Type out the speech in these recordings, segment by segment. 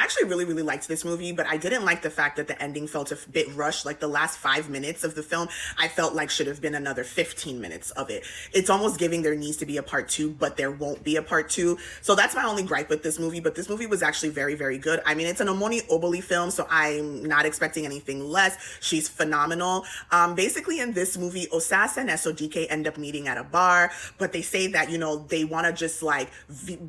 actually really, really liked this movie, but I didn't like the fact that the ending felt a bit rushed. Like the last 5 minutes of the film, I felt like should have been another 15 minutes of it. It's almost giving there needs to be a part two, but there won't be a part two. So that's my only gripe with this movie, but this movie was actually very, very good. I mean, it's an Omoni Oboli film, so I'm not expecting anything less. She's phenomenal. Basically in this movie, Osas and Eso Dike end up meeting at a bar, but they say that, you know, they want to just like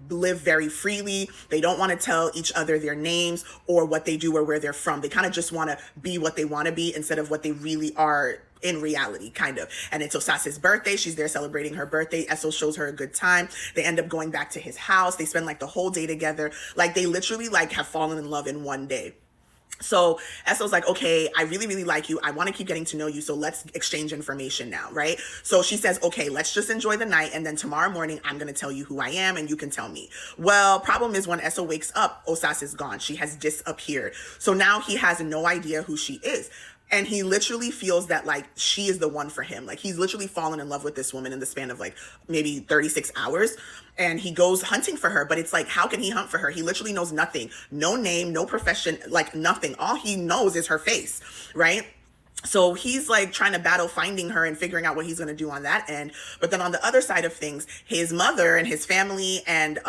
live very freely. They don't want to tell each other their names or what they do or where they're from. They kind of just want to be what they want to be instead of what they really are in reality, kind of. And it's Osas's birthday. She's there celebrating her birthday. Eso shows her a good time. They end up going back to his house. They spend like the whole day together. Like they literally like have fallen in love in one day. So Esso's like, okay, I really, really like you. I want to keep getting to know you. So let's exchange information now, right? So she says, okay, let's just enjoy the night. And then tomorrow morning, I'm going to tell you who I am and you can tell me. Well, problem is when Esso wakes up, Osas is gone. She has disappeared. So now he has no idea who she is. And he literally feels that like she is the one for him. Like he's literally fallen in love with this woman in the span of like maybe 36 hours. And he goes hunting for her, but it's like, how can he hunt for her? He literally knows nothing, no name, no profession, like nothing. All he knows is her face, right? So he's like trying to battle finding her and figuring out what he's going to do on that end. But then on the other side of things, his mother and his family and,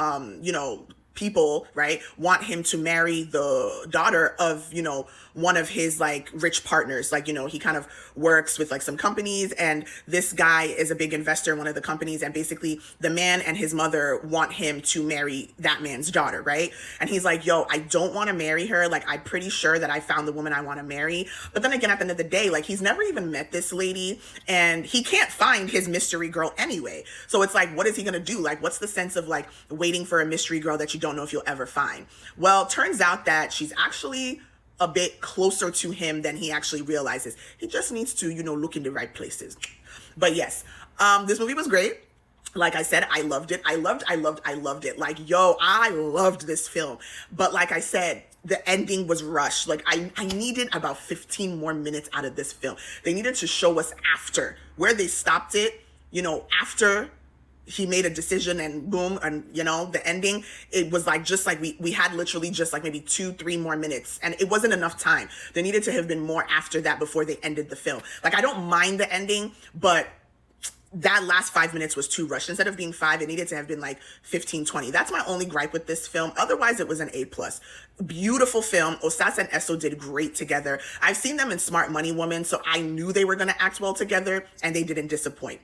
you know, people, right, want him to marry the daughter of, you know, one of his like rich partners. Like, you know, he kind of works with like some companies and this guy is a big investor in one of the companies. And basically the man and his mother want him to marry that man's daughter, right? And he's like, yo, I don't want to marry her. Like, I'm pretty sure that I found the woman I want to marry. But then again, at the end of the day, like he's never even met this lady and he can't find his mystery girl anyway. So it's like, what is he going to do? Like, what's the sense of like waiting for a mystery girl that you don't know if you'll ever find? Well, turns out that she's actually a bit closer to him than he actually realizes. He just needs to, you know, look in the right places. But yes, this movie was great. Like I said, I loved it. I loved it. Like, yo, I loved this film. But like I said, the ending was rushed. Like I needed about 15 more minutes out of this film. They needed to show us after where they stopped it, you know, after he made a decision and boom, and you know, the ending, it was like, just like we had literally just like maybe 2-3 more minutes and it wasn't enough time. There needed to have been more after that before they ended the film. Like, I don't mind the ending, but that last 5 minutes was too rushed. Instead of being 5, it needed to have been like 15-20. That's my only gripe with this film. Otherwise, it was an A+. Beautiful film. Osas and Eso did great together. I've seen them in Smart Money Woman, so I knew they were going to act well together and they didn't disappoint.